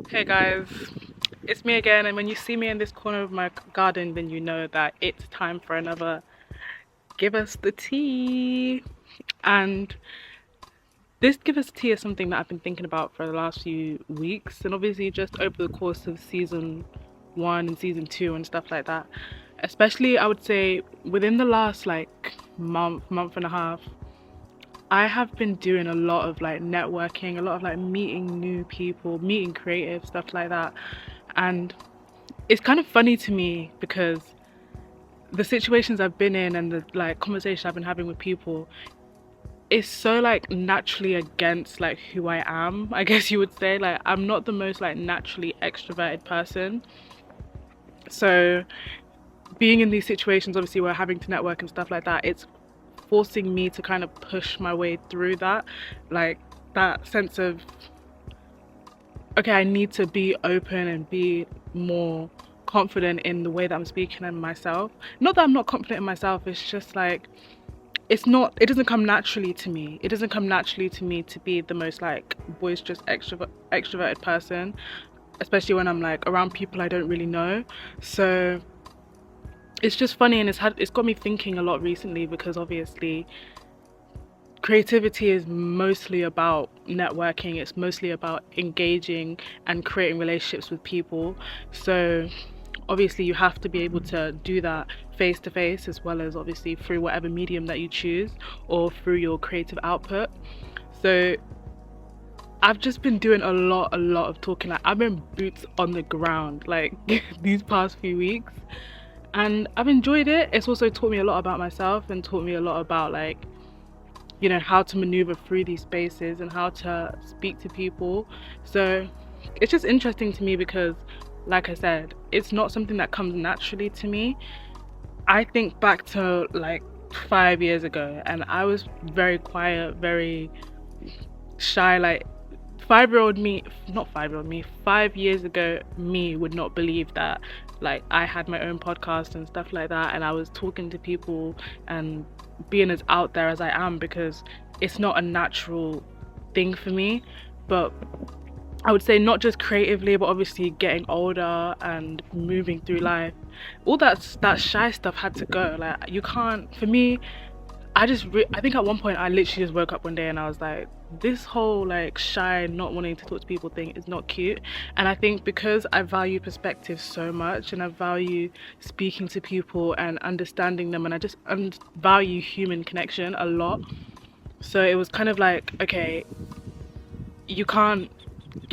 Hey guys, it's me again, and when you see me in this corner of my garden, then you know that it's time for another Give Us the Tea. And this Give Us Tea is something that I've been thinking about for the last few weeks, and obviously just over the course of season one and season two and stuff like that. Especially, I would say within the last month and a half, I have been doing a lot of like networking, a lot of like meeting new people, meeting creative, stuff like that. And it's kind of funny to me because the situations I've been in and the like conversation I've been having with people is so like naturally against like who I am, I guess you would say. Like I'm not the most like naturally extroverted person. So being in these situations obviously where having to network and stuff like that, it's forcing me to kind of push my way through that. Like that sense of okay, I need to be open and be more confident in the way that I'm speaking and myself. Not that I'm not confident in myself, it's just like it doesn't come naturally to me. It doesn't come naturally to me to be the most like boisterous extroverted person, especially when I'm like around people I don't really know. So it's just funny, and it's got me thinking a lot recently because obviously creativity is mostly about networking, it's mostly about engaging and creating relationships with people. So obviously you have to be able to do that face to face as well as obviously through whatever medium that you choose or through your creative output. So I've just been doing a lot of talking. Like I've been boots on the ground like these past few weeks, and I've enjoyed it. It's also taught me a lot about myself and taught me a lot about like how to maneuver through these spaces and how to speak to people. So it's just interesting to me because, like I said, it's not something that comes naturally to me. I think back to like 5 years ago, and I was very quiet, very shy. Like 5 year old me, not 5 year old me, 5 years ago me would not believe that like I had my own podcast and stuff like that, and I was talking to people and being as out there as I am because it's not a natural thing for me. But I would say not just creatively, but obviously getting older and moving through life, all that shy stuff had to go. Like you can't, for me, I think at one point I literally just woke up one day and I was like, this whole like shy, not wanting to talk to people thing is not cute. And I think because I value perspective so much and I value speaking to people and understanding them, and I just value human connection a lot. So it was kind of like, okay, you can't you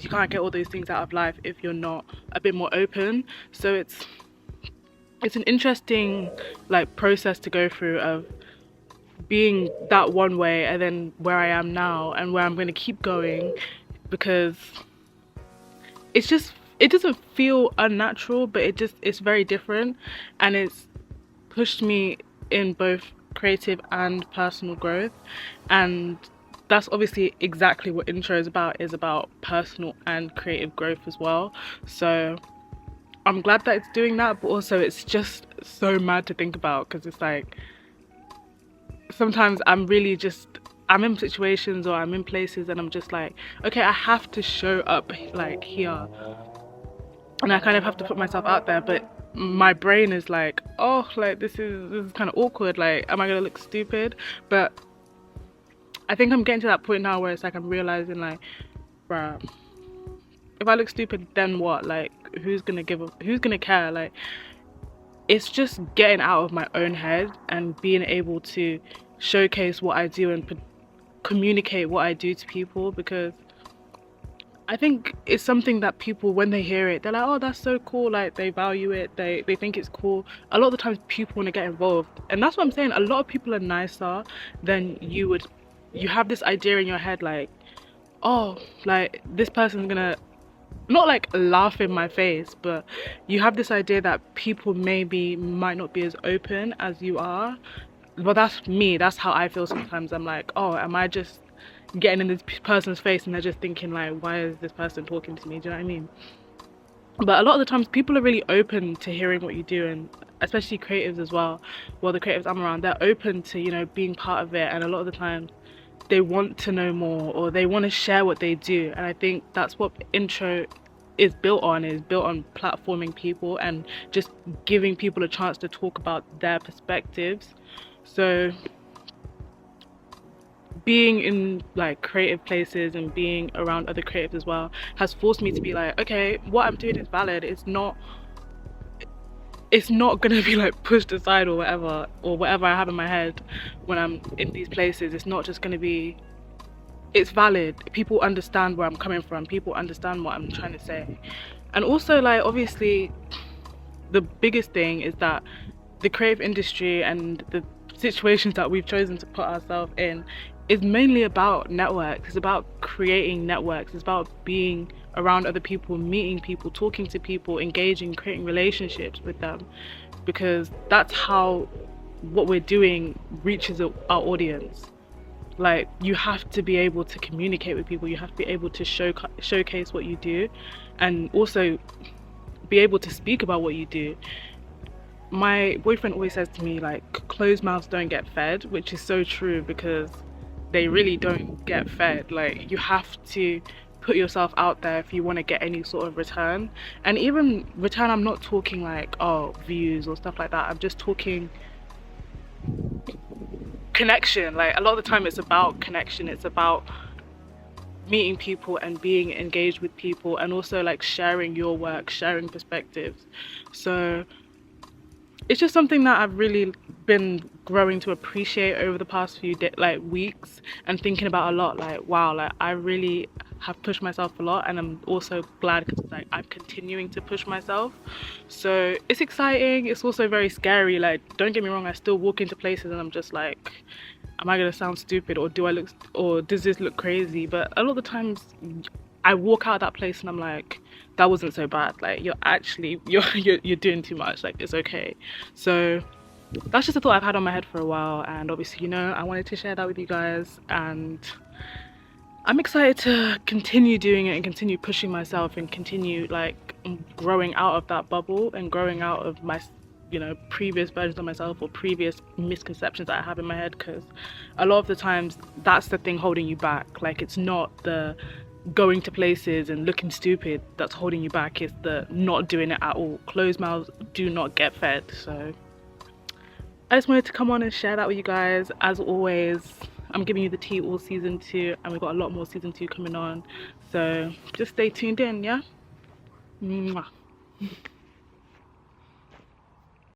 can't get all those things out of life if you're not a bit more open. So it's an interesting like process to go through of being that one way and then where I am now and where I'm going to keep going, because it doesn't feel unnatural, but it's very different, and it's pushed me in both creative and personal growth. And that's obviously exactly what intro is about personal and creative growth as well. So I'm glad that it's doing that, but also it's just so mad to think about because it's like sometimes I'm in situations or I'm in places and I'm just like, okay, I have to show up like here, and I kind of have to put myself out there, but my brain is like, oh, like this is kind of awkward, like am I gonna look stupid? But I think I'm getting to that point now where it's like I'm realizing like, bruh, if I look stupid then what? Like who's gonna care? Like it's just getting out of my own head and being able to showcase what I do and communicate what I do to people, because I think it's something that people, when they hear it, they're like, oh, that's so cool. Like they value it. They think it's cool. A lot of the times people want to get involved. And that's what I'm saying. A lot of people are nicer than you have this idea in your head like, oh, like this person's gonna not like laugh in my face, but you have this idea that people maybe might not be as open as you are. Well, that's me. That's how I feel sometimes. I'm like, oh, am I just getting in this person's face and they're just thinking like, why is this person talking to me? Do you know what I mean? But a lot of the times people are really open to hearing what you do, and especially creatives as well. Well, the creatives I'm around, they're open to being part of it, and a lot of the time they want to know more, or they want to share what they do. And I think that's what intro is built on platforming people and just giving people a chance to talk about their perspectives. So being in like creative places and being around other creatives as well has forced me to be like, okay, what I'm doing is valid. It's not gonna be like pushed aside or whatever I have in my head when I'm in these places. It's not just gonna be, it's valid. People understand where I'm coming from. People understand what I'm trying to say. And also, like, obviously, the biggest thing is that the creative industry and the situations that we've chosen to put ourselves in is mainly about networks. It's about creating networks. It's about being around other people, meeting people, talking to people, engaging, creating relationships with them, because that's how what we're doing reaches our audience. Like, you have to be able to communicate with people. You have to be able to showcase what you do, and also be able to speak about what you do. My boyfriend always says to me, like, closed mouths don't get fed, which is so true, because they really don't get fed. Like, you have to put yourself out there if you want to get any sort of return. And even return, I'm not talking like, oh, views or stuff like that. I'm just talking connection. Like, a lot of the time it's about connection. It's about meeting people and being engaged with people, and also like sharing your work, sharing perspectives. So it's just something that I've really been growing to appreciate over the past few like weeks, and thinking about a lot. Like, wow, like I really have pushed myself a lot, and I'm also glad because like I'm continuing to push myself. So it's exciting. It's also very scary. Like, don't get me wrong, I still walk into places and I'm just like, am I gonna sound stupid, or does this look crazy? But a lot of the times I walk out of that place and I'm like, that wasn't so bad. Like, you're doing too much. Like, it's okay. So that's just a thought I've had on my head for a while, and obviously, I wanted to share that with you guys, and I'm excited to continue doing it and continue pushing myself and continue like growing out of that bubble and growing out of my previous versions of myself or previous misconceptions that I have in my head, because a lot of the times that's the thing holding you back. Like, it's not the going to places and looking stupid that's holding you back, it's the not doing it at all. Closed mouths do not get fed. So I just wanted to come on and share that with you guys. As always, I'm giving you the tea all season 2, and we've got a lot more season 2 coming on, so just stay tuned in. Yeah. Mwah.